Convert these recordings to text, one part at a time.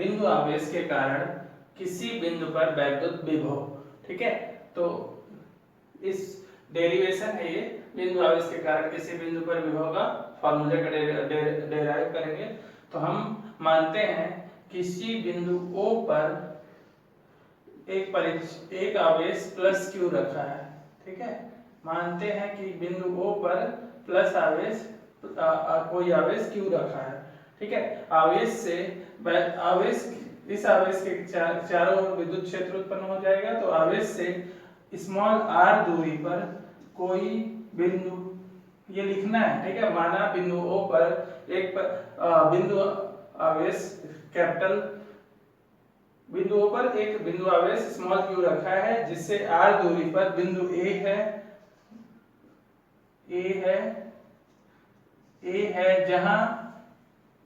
बिंदु आवेश के कारण किसी बिंदु पर वैद्युत विभव। ठीक है, तो इस डेरिवेशन है ये, बिंदु आवेश के कारण किसी बिंदु पर विभव का फॉर्मूले का डेराइव करेंगे। तो हम मानते हैं किसी बिंदु O पर एक आवेश प्लस Q रखा है। ठीक है, मानते हैं कि बिंदु O पर प्लस आवेश कोई आवेश Q रखा है। ठीक है, आवेश से इस आवेश के चारों ओर विद्युत क्षेत्र उत्पन्न हो जाएगा। तो आवेश से स्मॉल r दूरी पर कोई बिंदु, ये लिखना है। ठीक है, माना बिंदु O पर बिंदु आवेश कैपिटल बिंदु O पर एक बिंदु आवेश स्मॉल q रखा है, जिससे r दूरी पर बिंदु A है जहां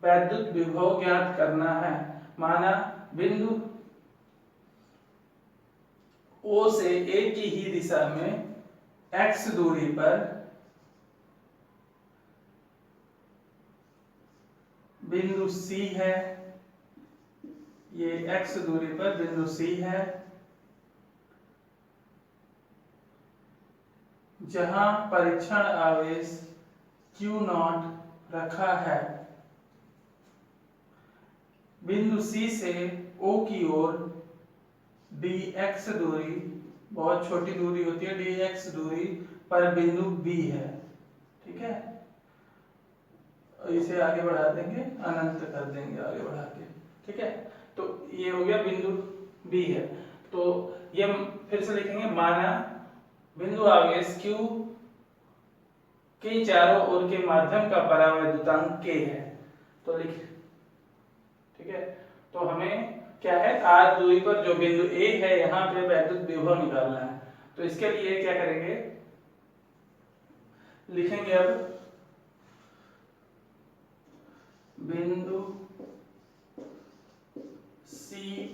वैद्युत विभव ज्ञात करना है। माना बिंदु O से A की ही दिशा में x दूरी पर बिंदु C है, ये x दूरी पर बिंदु C है जहां परीक्षण आवेश Q0 रखा है। बिंदु C से O की ओर dx दूरी, बहुत छोटी दूरी होती है, dx दूरी पर बिंदु B है। ठीक है, इसे आगे बढ़ा देंगे, अनंत कर देंगे आगे बढ़ा के। ठीक है, तो ये हो गया बिंदु B है। तो ये फिर से लिखेंगे, माना बिंदु आवेश Q के चारों ओर के माध्यम का परावैद्युतांक K है। तो लिख, ठीक है, तो हमें क्या है, r दूरी पर जो बिंदु A है यहाँ पे वैद्युत विभव निकालना है। तो इसके लिए क्या करेंगे, लिखेंगे अब बिंदु C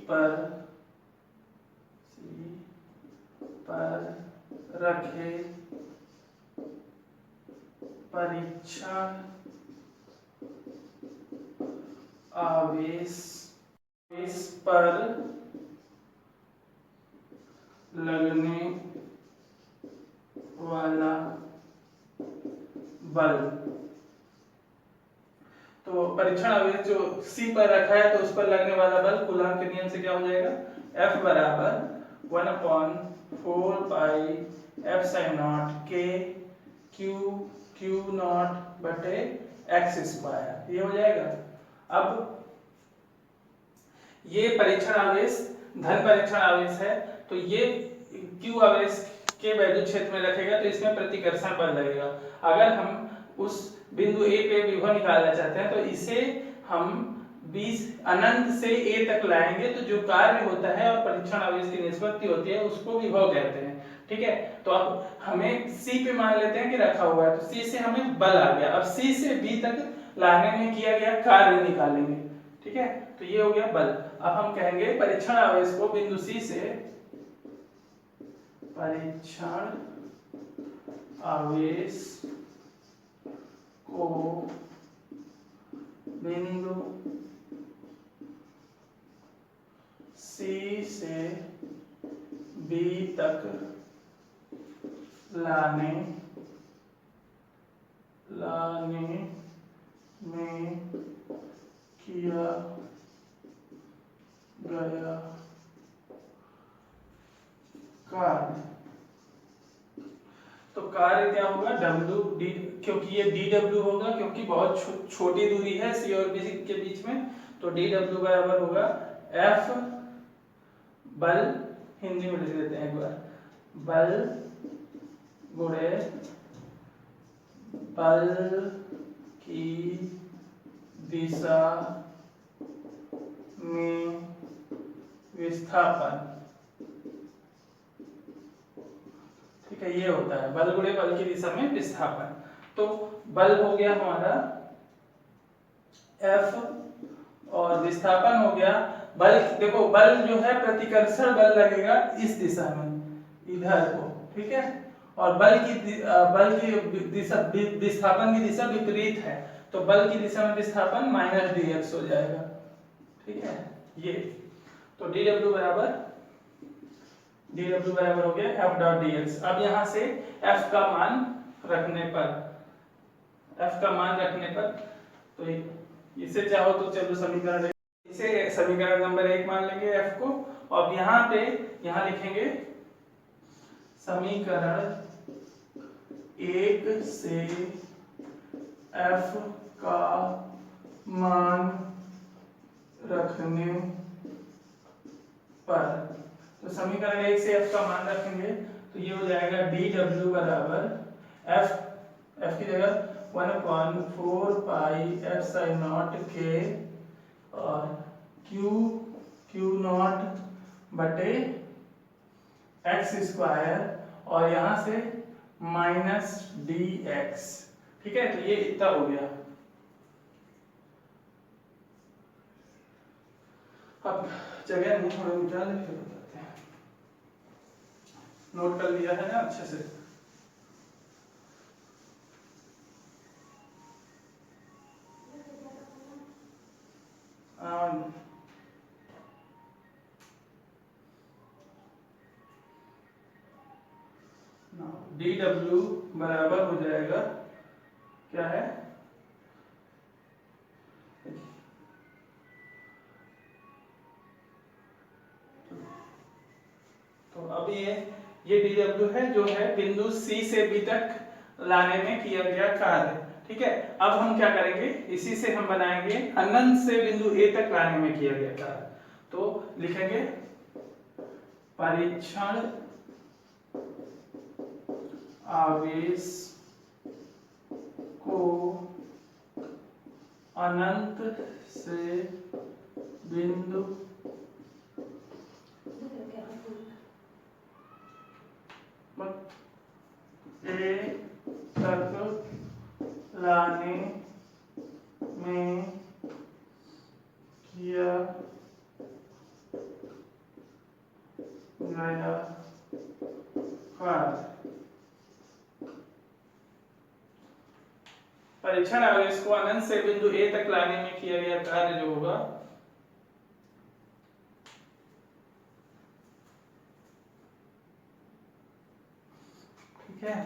पर रखे परीक्षण आवेश पर लगने वाला बल। तो परीक्षण आवेश जो C पर रखा है, तो उस पर लगने वाला बल कूलॉम के नियम से क्या हो जाएगा, F बराबर 1/4 पाई एप्सिलॉन K Q0 बटे x स्क्वायर, ये हो जाएगा। अब ये परीक्षण आवेश धन परीक्षण आवेश है, तो ये Q आवेश के वैद्युत क्षेत्र में रखेगा, तो इसमें प्रतिकर्षण बल लगेगा। अगर हम उस बिंदु A पे विभव निकालना चाहते हैं, तो इसे हम 20 अनंत से A तक लाएंगे, तो जो कार्य होता है और परीक्षण आवेश की निष्पत्ति होती है, उसको विभव कहते हैं। ठीक है, तो अब हमें C पे मान लेते हैं कि रखा हुआ है, तो C से हमें बल आ गया। अब C से B तक लाने में किया गया कार्य निकालेंगे। ठीक है, तो ये हो गया बल। अब हम कहेंगे परीक्षण आवेश को बिंदु C से परीक्षण आवेश को बिंदु C से B तक लाने में किया गया कार्य। तो कार्य क्या होगा, W D, क्योंकि ये dW होगा, क्योंकि बहुत छोटी दूरी है C और B के बीच में, तो dW बराबर होगा F बल, हिंदी में लिख देते हैं एक बार, बल गुणे बल की दिशा में विस्थापन। ठीक है, ये होता है बल गुणे बल की दिशा में विस्थापन। तो बल हो गया हमारा F और विस्थापन हो गया बल। देखो बल जो है प्रतिकर्षण बल लगेगा इस दिशा में, इधर को। ठीक है, और बल की दिशा, विस्थापन की दिशा विपरीत है, तो बल की दिशा में विस्थापन -dx हो जाएगा। ठीक है, ये। तो dw बराबर हो गया f डॉट dx। अब यहाँ से f का मान रखने पर तो इसे चाहो तो चलो समीकरण, इसे समीकरण नंबर 1 मान लेंगे f को। अब यहाँ लिखेंगे समीकरण 1 से f का मान रखने पर, तो समीकरण 1 से f का मान रखेंगे तो ये हो जाएगा dw बराबर f की जगह 1/4 पाई एप्सिलॉन नॉट k और q नॉट बटे x स्क्वायर और यहाँ से माइनस dx। ठीक है, तो ये इतना हो गया। अब जगह नहीं, थोड़ा निकाल के बताते हैं। नोट कर लिया है ना अच्छे से? dw बराबर हो जाएगा, क्या है, तो अब ये dw है जो है बिंदु C से B तक लाने में किया गया कार्य। ठीक है, अब हम क्या करेंगे, इसी से हम बनाएंगे अनंत से बिंदु A तक लाने में किया गया कार्य। तो लिखेंगे परीक्षण आवेश को अनंत से बिंदु ए तक लाने में किया गया कार्य। परीक्षण आवेश को अनंत से बिंदु ए तक लाने में किया गया कार्य जो होगा ठीक है,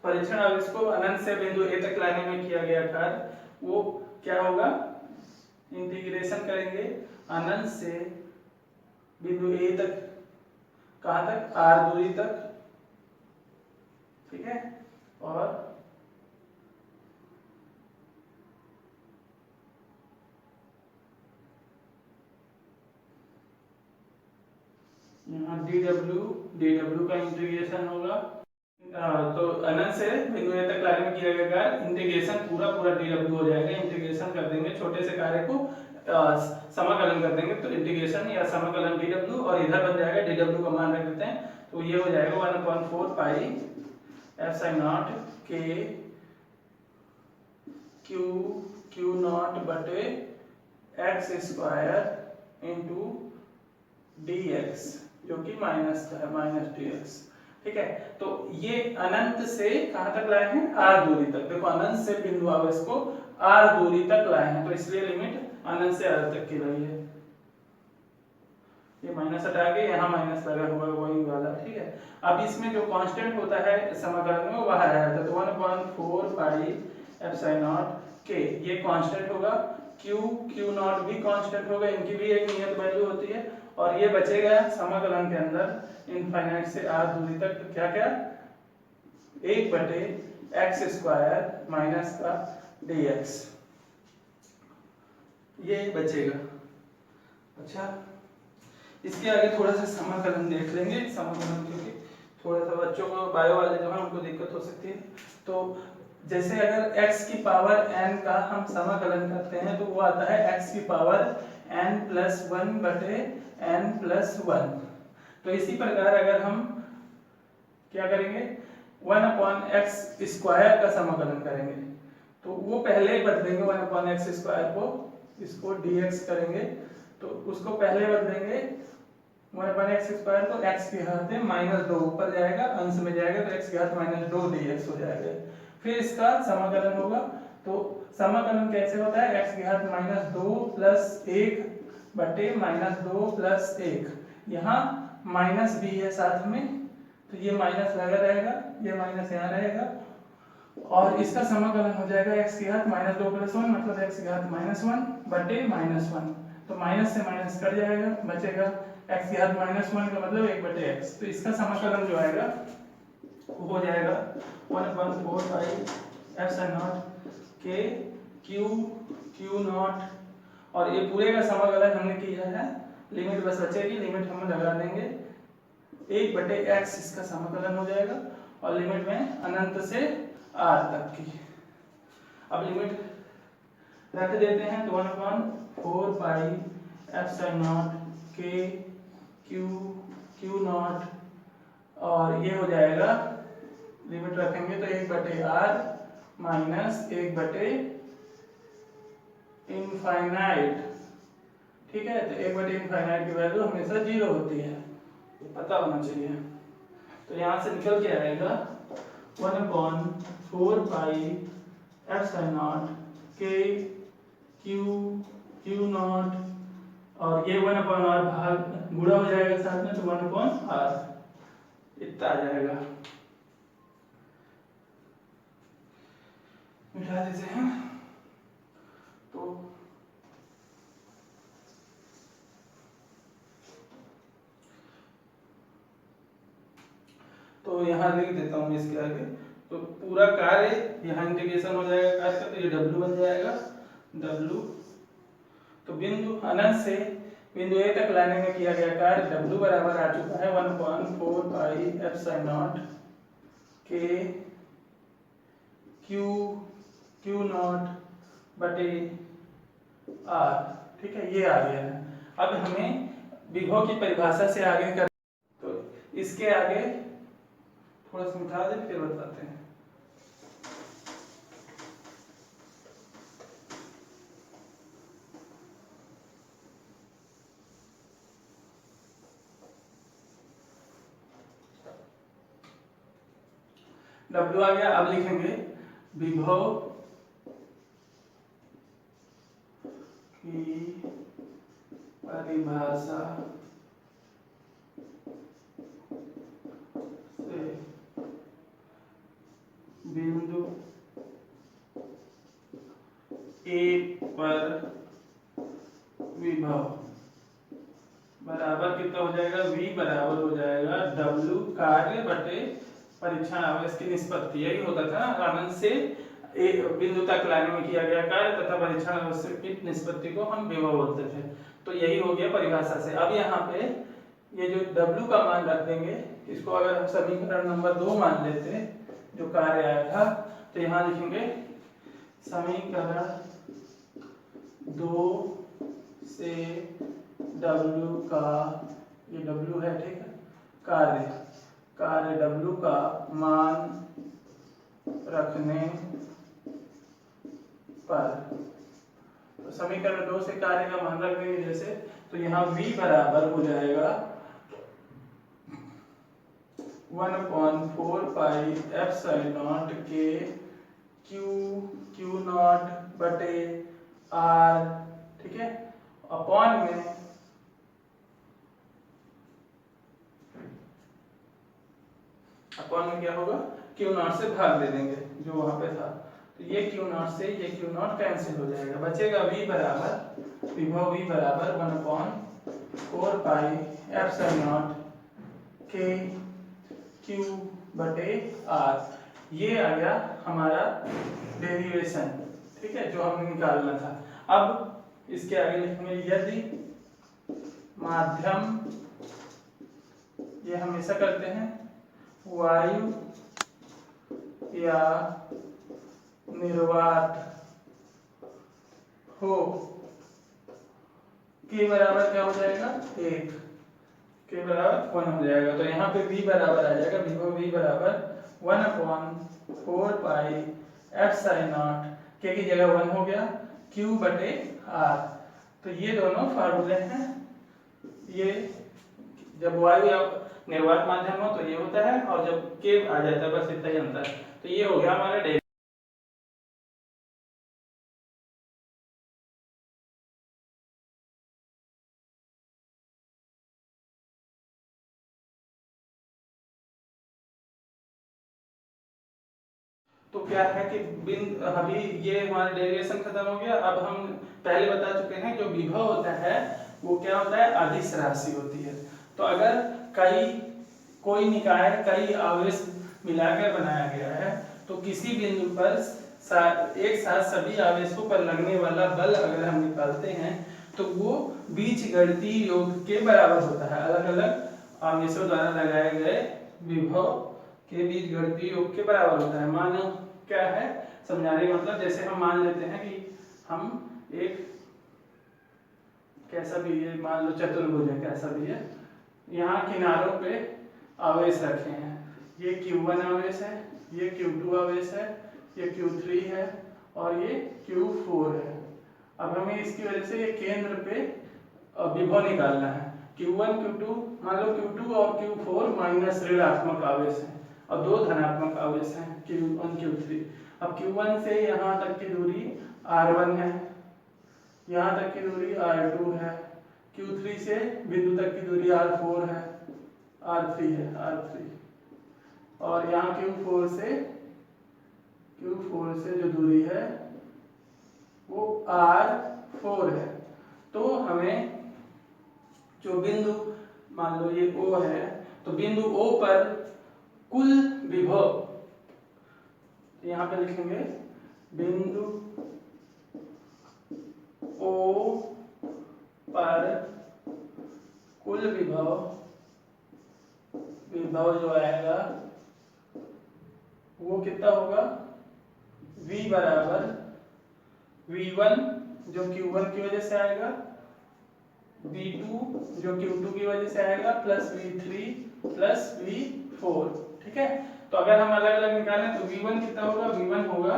परीक्षण आवेश को अनंत से बिंदु ए तक लाने में किया गया कार्य वो क्या होगा, इंटीग्रेशन करेंगे अनंत से बिंदु ए तक, कहां तक, r दूरी तक। ठीक है, और यहाँ dw का इंटीग्रेशन होगा, तो अनंत से बिंदु ए तक लाने में किया गया कार्य, इंटीग्रेशन पूरा dw हो जाएगा। इंटीग्रेशन कर देंगे, छोटे से कार्य को समाकलन कर देंगे, तो इंटीग्रेशन या समाकलन dw, और इधर बन जाएगा dw का मान रख देते हैं, तो ये हो जाएगा 1/4 pi epsilon not k q not बटे x स्क्वायर इनटू dx, जो कि माइनस का है, माइनस dx। ठीक है, तो ये अनंत से कहां तक लाए हैं, r दूरी तक। देखो अनंत से बिंदु आवेश को r दूरी तक लाए हैं, तो इसलिए लिमिट अनंत से r तक की रही है। ये माइनस हटा के यहाँ माइनस लगा हुआ वही वाला। ठीक है, अब इसमें जो कांस्टेंट होता है समाकलन में वो बाहर आया था, तो 1/4 पाई एप्सिलॉन नॉट k ये कांस्टेंट होगा, q नॉट भी कांस्टेंट होगा, इनकी भी एक नियत वैल्यू होती है, और ये बचेगा समाकलन के अंदर इनफाइनाइट से r दूरी तक, तो क्या क्या 1 बटे x स्क्वायर माइनस का dx, ये बचेगा। अच्छा, इसके आगे थोड़ा सा समाकलन देख लेंगे, समाकलन क्योंकि थोड़ा सा बच्चों को बायो वाले जो है उनको दिक्कत हो सकती है। तो जैसे अगर x की पावर n का हम समाकलन करते हैं तो वो आता है x की पावर n प्लस 1 बटे n प्लस 1। तो इसी प्रकार अगर हम क्या करेंगे, 1/x स्क्वायर का समाकलन करेंगे तो वो पहले बदलेंगे, 1/x स्क्वायर को इसको dx करेंगे तो उसको पहले बदलेंगे 1/x स्क्वायर को x की घात में -2 ऊपर जाएगा, अंश में जाएगा तो x की घात -2 dx हो जाएगा। फिर इसका समाकलन होगा, तो समाकलन कैसे होता है, x की घात -2 प्लस 1 बटे -2 + 1। यहाँ माइनस भी है साथ में, तो ये माइनस लगा रहेगा, ये माइनस यहाँ रहेगा, और इसका समाकलन हो जाएगा x की घात -2 + 1 मतलब x की घात -1 बटे -1। तो माइनस से माइनस कट जाएगा, बचेगा x की घात -1 का मतलब 1 बटे x। तो इसका समाकलन जो आएगा वो हो जाएगा 1/4π k q नॉट, और ये पूरे का समाकलन हमने किया है, लिमिट बस बचेगी, लिमिट हम लगा देंगे 1 बटे x, इसका समाकलन हो जाएगा, और लिमिट में अनंत से r तक की। अब लिमिट रख देते हैं, तो 1/4π k q नॉट, और ये हो जाएगा, लिमिट रखेंगे तो 1 बटे r माइनस 1 बटे इनफाइनाइट। ठीक है, तो 1 बटे इनफाइनाइट की वैल्यू हमेशा 0 होती है, पता होना चाहिए। तो यहाँ से निकल के आएगा 1/4π k q नॉट, और ये 1/r भाग गुणा हो जाएगा साथ में, तो 1/r इतना आ जाएगा। मिटा देते हैं, तो यहाँ लिख देता हूँ इसके आगे। तो पूरा कार्य यहाँ इंटीग्रेशन हो जाएगा कार्य का, तो ये W बन जाएगा W। तो बिंदु अनंत से बिंदु A तक लाने में किया गया कार्य W बराबर आ चुका है 1/4π k q नॉट बटे r। ठीक है, ये आ गया है। अब हमें विभव की परिभाषा से आगे कर, तो इसके आगे थोड़ा सा मिटा दे, फिर बताते हैं। W आ गया, अब लिखेंगे विभव की परिभाषा से बिंदु A पर विभव बराबर कितना हो जाएगा, V बराबर हो जाएगा W कार्य बटे परीक्षण आवेश की निष्पत्ति। यही होता था ना, अनंत से एक बिंदु तक लाने में किया गया कार्य तथा परीक्षण आवेश की निष्पत्ति को हम विभव बोलते थे। तो यही हो गया परिभाषा से। अब यहाँ पे ये जो W का मान रख देंगे, इसको अगर हम समीकरण नंबर 2 मान लेते जो कार्य आया था, तो यहाँ लिखेंगे समीकरण 2 से W का, ये W है, ठीक है, कार्य W का मान रखने पर, तो समीकरण 2 से कार्य का मान रख देंगे जैसे, तो यहाँ V बराबर हो जाएगा 1/4π k q नॉट बटे r। ठीक है, अपॉन में क्या होगा, q नॉट से भाग दे देंगे जो वहां पे था, तो ये q नॉट से ये q नॉट कैंसिल हो जाएगा, बचेगा v बराबर, विभव v बराबर 1/4π k q बटे r। ये आ गया हमारा डेरिवेशन, ठीक है, जो हमें निकालना था। अब इसके आगे लिखेंगे यदि माध्यम, ये हमेशा करते हैं, वायु या निर्वात हो, के बराबर क्या हो जाएगा, 1, के बराबर 1 हो जाएगा। तो यहाँ पे v बराबर आ जाएगा, विभव v बराबर 1/4π के की जगह 1 हो गया q बटे r। तो ये दोनों फार्मूले हैं। ये जब वायु या निर्वात माध्यम हो तो ये होता है, और जब के आ जाता है बस इतना ही अंतर। तो ये हो गया हमारा तो क्या है कि अभी ये हमारा डेरिवेशन खत्म हो गया। अब हम पहले बता चुके हैं जो विभव होता है वो क्या होता है, अदिश राशि होती है। तो अगर कोई निकाय कई आवेश मिलाकर बनाया गया है तो किसी बिंदु पर एक साथ सभी आवेशों पर लगने वाला बल अगर हम निकालते हैं तो वो बीजगणितीय योग के बराबर होता है। अलग अलग आवेशों द्वारा लगाए गए विभव के बीजगणितीय योग के बराबर होता है। मानो क्या है, समझाने का मतलब, जैसे हम मान लेते हैं कि हम एक कैसा भी है, मान लो चतुर्भुज है, कैसा भी है, यहाँ किनारों पे आवेश रखे हैं। ये Q1 आवेश है, ये Q2 आवेश है, ये Q3 है और ये Q4 है। अब हमें इसकी वजह से ये केंद्र पे विभव निकालना है। Q1 Q2, मान लो Q2 और Q4 माइनस ऋणात्मक आवेश है और दो धनात्मक आवेश हैं Q1 Q3। अब Q1 से यहाँ तक की दूरी R1 है, यहाँ तक की दूरी R2 है, Q3 से बिंदु तक की दूरी R4 है, R3 है, R3, और यहाँ Q4 से जो दूरी है वो R4 है। तो हमें जो बिंदु, मान लो ये O है, तो बिंदु O पर कुल विभव, यहाँ पे लिखेंगे बिंदु O पर कुल विभव जो आएगा वो कितना होगा, V बराबर V1 जो Q1 की वजह से आएगा, V2 जो Q2 की वजह से आएगा, प्लस V3 प्लस V4। ठीक है, तो अगर हम अलग अलग निकालें तो V1 कितना होगा, V1 होगा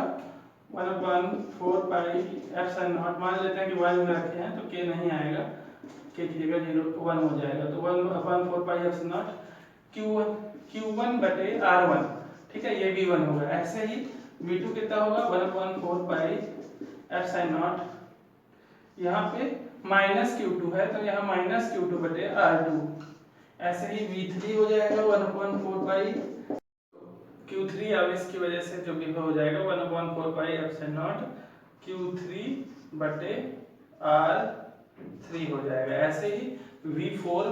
1/4 पाई एप्सिलॉन नॉट। मान लेते हैं कि 1 में रखे हैं तो K नहीं आएगा, K की जगह 1 हो जाएगा, तो 1/4 पाई एप्सिलॉन नॉट Q1 बटे R1। ठीक है, ये V1 होगा। ऐसे ही V2 कितना होगा, 1/4 पाई एप्सिलॉन नॉट, यहाँ पे माइनस Q2 है तो यहाँ माइनस Q2 बटे R2। ऐसे ही V3 हो जाएगा 1/4 पाई, Q3 आवेश की वजह से जो विभव हो जाएगा 1/4 पाई एप्सिलॉन नॉट Q3 बटे R3 हो जाएगा। ऐसे ही V4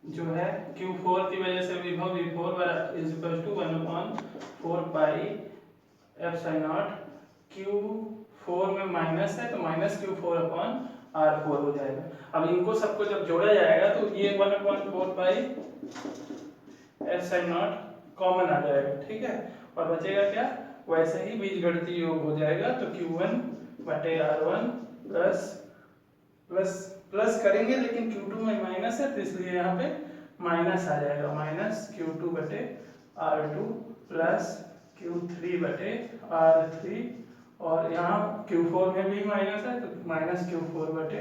जो है Q4 की वजह से विभव V4 is equal to 1/4 pi epsilon naught, Q4 में माइनस है तो माइनस Q4 अपॉन R4 हो जाएगा। अब इनको सबको जब जोड़ा जाएगा तो ये 1/4 पाई एप्सिलॉन नॉट कॉमन आ जाएगा। ठीक है, और बचेगा क्या, वैसे ही बीजगणितीय योग हो जाएगा। तो Q1 बटे R1 प्लस करेंगे, लेकिन Q2 में माइनस है तो इसलिए यहाँ पे माइनस आ जाएगा, माइनस Q2 बटे R2 प्लस Q3 बटे R3, और यहाँ Q4 में भी माइनस है तो माइनस Q4 बटे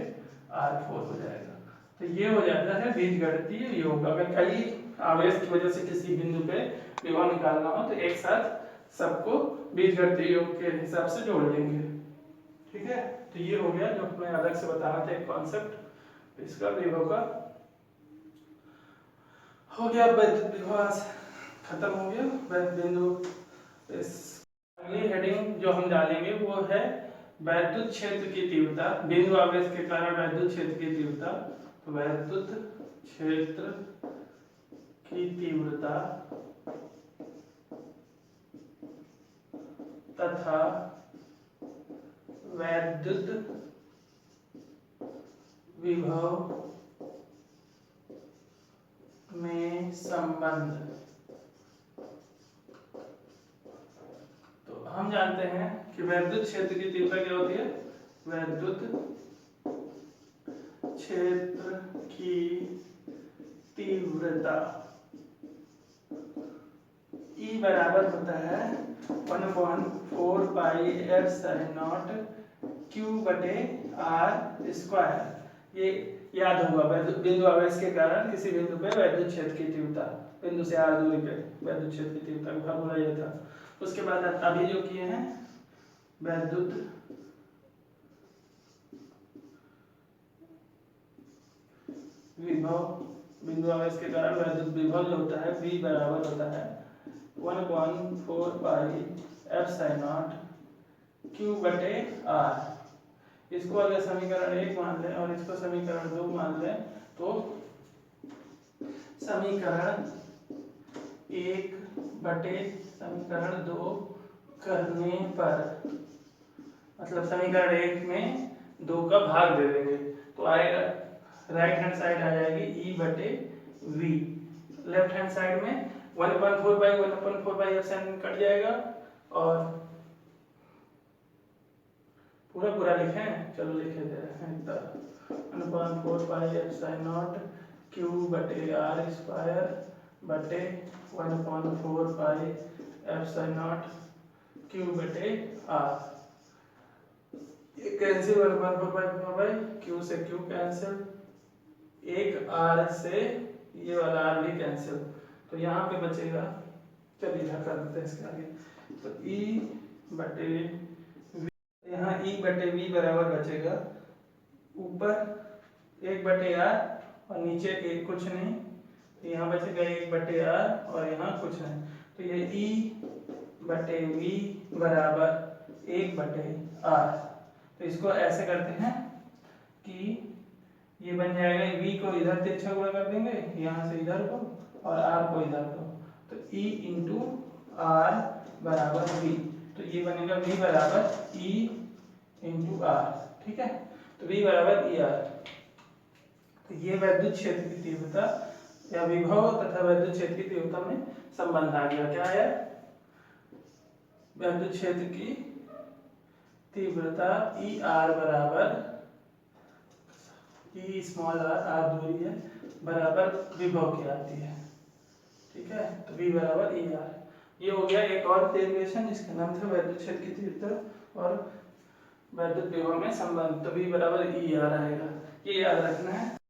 R4 हो जाएगा। तो ये हो जाता है बीजगणितीय योग। अगर कई आवेश की वजह से किसी बिंदु पे विभव निकालना हो तो एक साथ सबको बीजगणितीय योग के हिसाब से जोड़ देंगे। ठीक है, तो ये हो गया जो मैं अलग से बताना था, एक कॉन्सेप्ट इसका विभव का हो गया। विभव खत्म हो गया बिंदु। अगली हेडिंग जो हम डालेंगे वो है वैद्युत क्षेत्र की तीव्रता। बिंदु आवेश के कारण वैद्युत क्षेत्र की तीव्रता, तो वैद्युत क्षेत्र की तीव्रता तथा वैद्युत विभव में संबंध। तो हम जानते हैं कि वैद्युत क्षेत्र की तीव्रता क्या होती है, वैद्युत क्षेत्र की तीव्रता E बराबर होता है 1/4 पाई एप्सिलॉन नॉट Q बटे R स्क्वायर। ये याद होगा, बिंदु आवेश के कारण किसी बिंदु पे वैद्युत क्षेत्र की तीव्रता, बिंदु से R दूरी पे वैद्युत क्षेत्र की तीव्रता को फॉर्मूला ये था। उसके बाद अभी जो किए हैं वैद्युत विभव, बिंदु आवेश के कारण वैद्युत विभव जो होता है V बराबर होता है 1/4 पाई एफ साइन नॉट क्यू बटे आर। इसको अगर समीकरण 1 मान लें और इसको समीकरण 2 मान लें तो समीकरण 1 बटे समीकरण 2 करने पर, मतलब समीकरण 1 में 2 का भाग दे देंगे तो आएगा, राइट हैंड साइड आ जाएगी ई बटे वी। लेफ्ट हैंड साइड में 1/4 एप्सिलॉन कट जाएगा और पूरा लिखें, चलो लिखे दे रहे हैं तो 1/4 एप्सिलॉन नॉट क्यू बटे आर स्क्वायर बटे 1/4 एप्सिलॉन नॉट क्यू बटे आर। ये कैंसिल 1/4 क्यू से क्यू कैंसिल, एक आर से ये वाला आर भी कैंसिल, तो यहाँ पे बचेगा, चलिए इधर कर देते हैं इसके आगे, तो ई बटे वी, यहाँ ई बटे वी बराबर बचेगा ऊपर 1/r और नीचे एक कुछ नहीं, तो यहाँ बचेगा 1/r और यहाँ कुछ नहीं, तो ये ई बटे वी बराबर 1/r। तो इसको ऐसे करते हैं कि ये बन जाएगा, v को इधर तिरछा गुणा कर देंगे यहाँ से इधर को और r को इधर को, तो e इंटू आर बराबर v, तो ये बनेगा v बराबर e इंटू आर। ठीक है, तो v बराबर ई आर। तो ये वैद्युत क्षेत्र की तीव्रता या विभव तथा वैद्युत क्षेत्र की तीव्रता में संबंध आ गया। क्या है? वैद्युत क्षेत्र की तीव्रता ई आर बराबर ई स्मॉल आर दूरी है बराबर विभव की आती है। ठीक है, तो v बराबर ई आर। ये हो गया एक और डेरिवेशन जिसका नाम था वैद्युत क्षेत्र की तीव्रता और वैद्युत विभव में संबंध, तो v बराबर ई आर आएगा, ये याद रखना है।